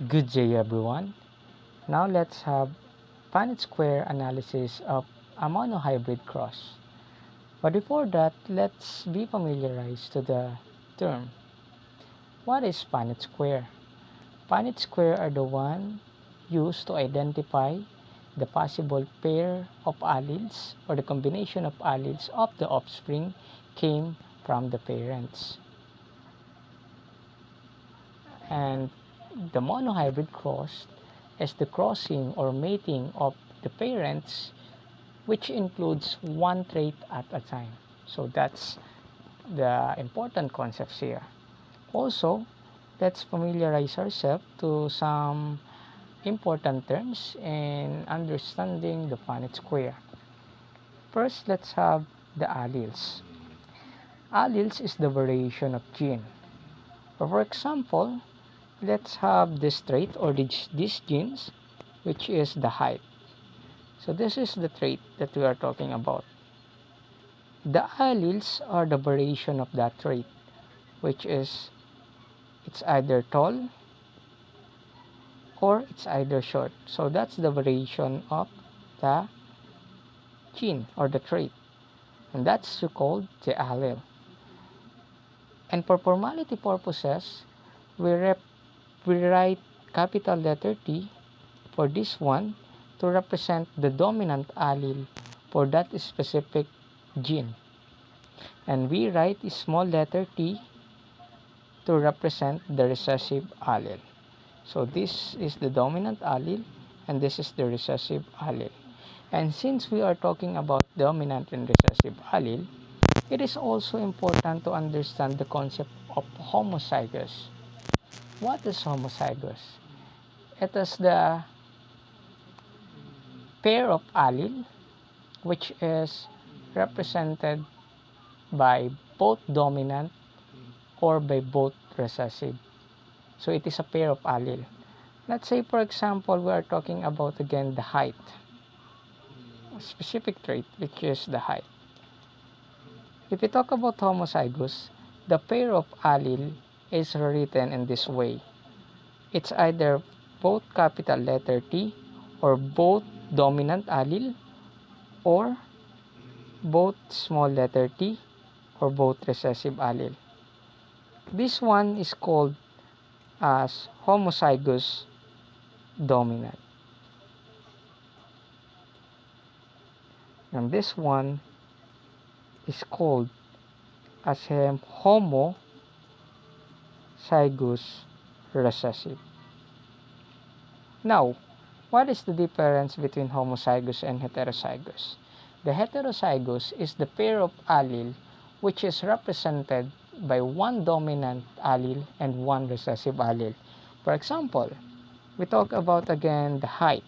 Good day everyone. Now let's have Punnett square analysis of a monohybrid cross. But before that, let's be familiarized to the term. What is Punnett square? Punnett square are the one used to identify the possible pair of alleles or the combination of alleles of the offspring came from the parents. And the monohybrid cross is the crossing or mating of the parents, which includes one trait at a time. So that's the important concepts here. Also, let's familiarize ourselves to some important terms in understanding the Punnett square. First, let's have the alleles. Alleles is the variation of gene. For example, let's have this trait or these genes, which is the height. So this is the trait that we are talking about. The alleles are the variation of that trait, which is it's either tall or it's either short. So that's the variation of the gene or the trait, and that's called the allele. And for formality purposes, we write capital letter T for this one to represent the dominant allele for that specific gene, and we write small letter t to represent the recessive allele. So this is the dominant allele and this is the recessive allele. And since we are talking about dominant and recessive allele, it is also important to understand the concept of homozygous. What is homozygous? It is the pair of allele which is represented by both dominant or by both recessive. So it is a pair of allele. Let's say, for example, we are talking about again the height, a specific trait which is the height. If we talk about homozygous, the pair of allele is written in this way. It's either both capital letter T or both dominant allele or both small letter t or both recessive allele. This one is called as homozygous dominant, and this one is called as homozygous recessive. Now, what is the difference between homozygous and heterozygous? The heterozygous is the pair of allele which is represented by one dominant allele and one recessive allele. For example, we talk about again the height,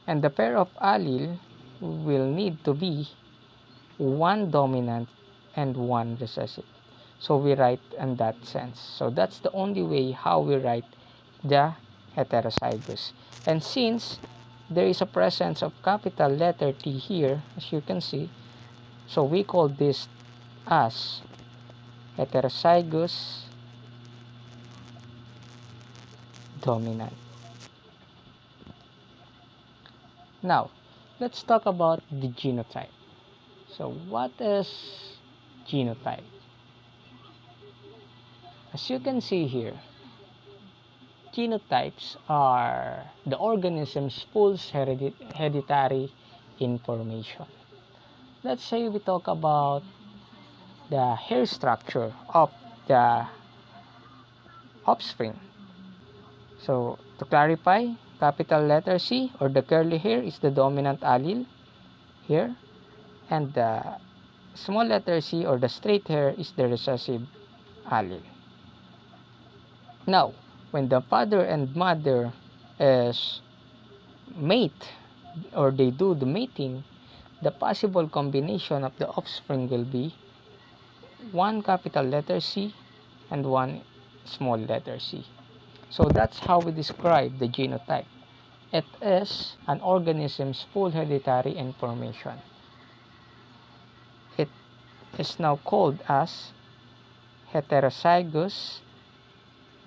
and the pair of allele will need to be one dominant and one recessive. So we write in that sense. So that's the only way how we write the heterozygous. And since there is a presence of capital letter T here, as you can see, so we call this as heterozygous dominant. Now, let's talk about the genotype. So what is genotype? As you can see here, genotypes are the organism's full hereditary information. Let's say we talk about the hair structure of the offspring. So to clarify, capital letter C or the curly hair is the dominant allele here, and the small letter c or the straight hair is the recessive allele. Now, when the father and mother is mate or they do the mating, the possible combination of the offspring will be one capital letter C and one small letter c. So that's how we describe the genotype. It is an organism's full hereditary information. It is now called as heterozygous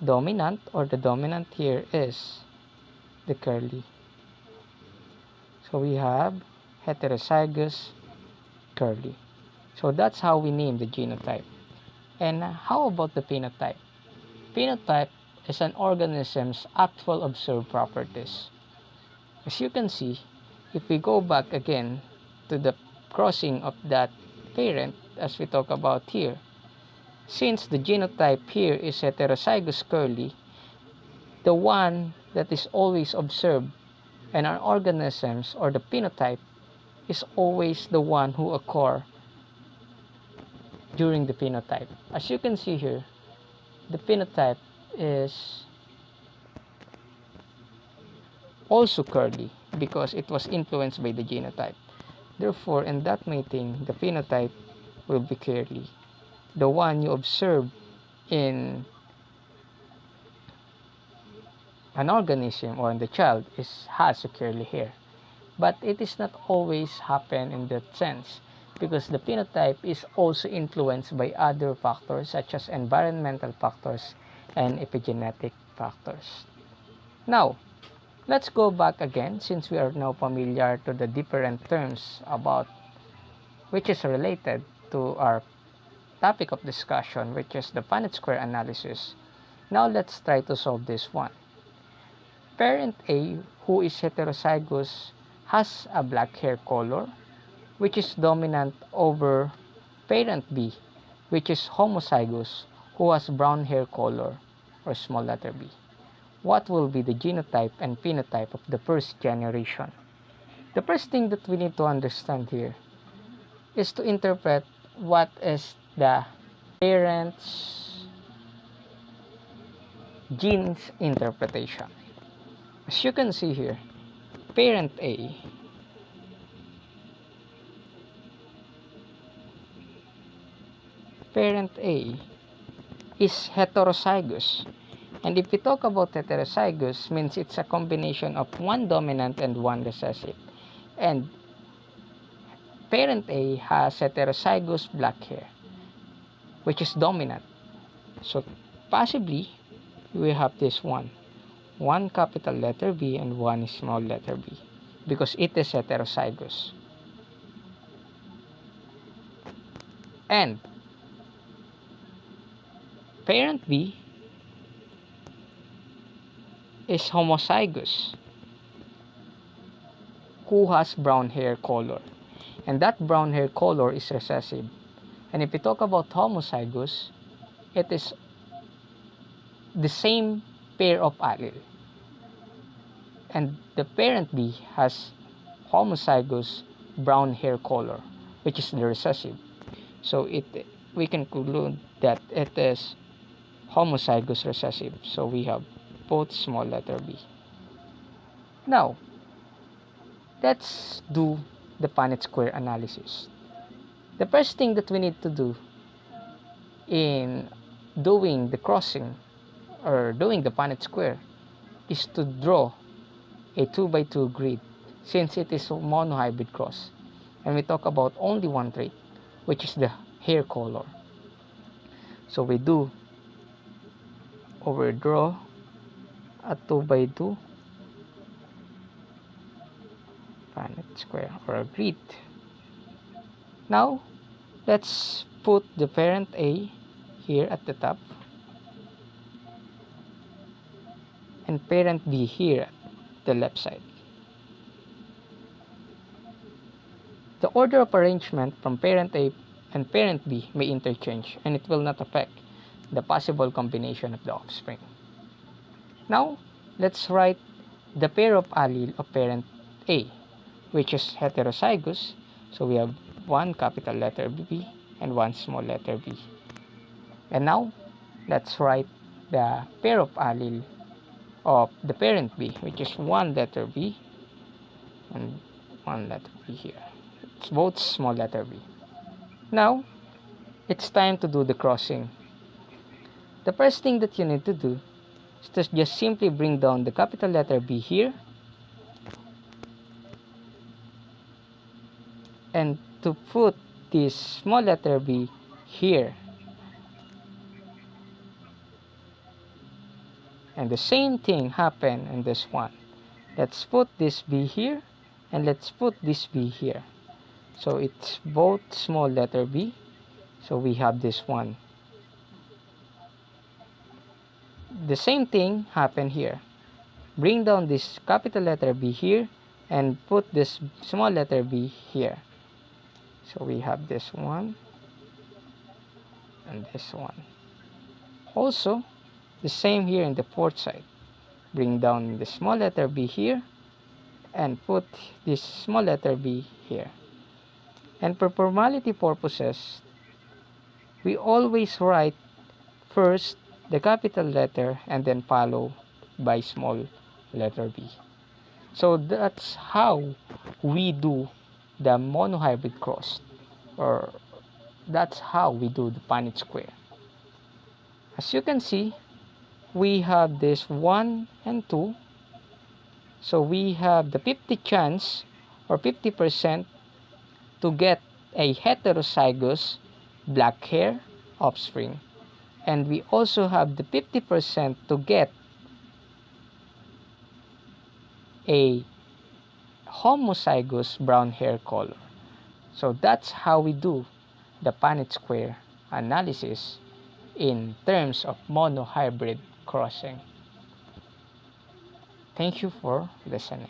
dominant, or the dominant here is the curly. So we have heterozygous curly. So that's how we name the genotype. And how about the phenotype? Phenotype is an organism's actual observed properties. As you can see, if we go back again to the crossing of that parent as we talk about here, since the genotype here is heterozygous curly, the one that is always observed in our organisms, or the phenotype, is always the one who occur during the phenotype. As you can see here, the phenotype is also curly because it was influenced by the genotype. Therefore, in that mating, the phenotype will be curly. The one you observe in an organism or in the child has a curly hair. But it is not always happen in that sense, because the phenotype is also influenced by other factors such as environmental factors and epigenetic factors. Now, let's go back again, since we are now familiar to the different terms about which is related to our topic of discussion, which is the Punnett square analysis. Now let's try to solve this one. Parent A, who is heterozygous, has a black hair color, which is dominant over parent B, which is homozygous, who has brown hair color, or small letter b. What will be the genotype and phenotype of the first generation? The first thing that we need to understand here is to interpret what is the parent's genes interpretation. As you can see here, parent A is heterozygous. And if we talk about heterozygous, means it's a combination of one dominant and one recessive. And parent A has heterozygous black hair, which is dominant. So possibly we have this one capital letter B and one small letter b, because it is heterozygous. And parent B is homozygous, who has brown hair color, and that brown hair color is recessive. And if we talk about homozygous, it is the same pair of allele, and the parent B has homozygous brown hair color, which is the recessive. So we can conclude that it is homozygous recessive. So we have both small letter b. Now let's do the Punnett square analysis. The first thing that we need to do in doing the crossing or doing the Punnett square is to draw a 2x2 grid, since it is a monohybrid cross and we talk about only one trait, which is the hair color. So we do overdraw a 2x2 Punnett square or a grid. Now let's put the parent A here at the top and parent B here at the left side. The order of arrangement from parent A and parent B may interchange, and it will not affect the possible combination of the offspring. Now let's write the pair of allele of parent A, which is heterozygous. So we have one capital letter B and one small letter b. And now let's write the pair of allele of the parent B, which is one letter b and one letter b here. It's both small letter b. Now it's time to do the crossing. The first thing that you need to do is to just simply bring down the capital letter B here and to put this small letter b here. And the same thing happened in this one. Let's put this B here, and let's put this B here. So it's both small letter b. So we have this one. The same thing happened here. Bring down this capital letter B here and put this small letter b here. So we have this one and this one. Also, the same here in the fourth side. Bring down the small letter b here and put this small letter b here. And for formality purposes, we always write first the capital letter and then follow by small letter b. So that's how we do the monohybrid cross, or that's how we do the Punnett square. As you can see, we have this 1 and 2. So we have the 50 chance or 50% to get a heterozygous black hair offspring, and we also have the 50% to get a homozygous brown hair color. So that's how we do the Punnett square analysis in terms of monohybrid crossing. Thank you for listening.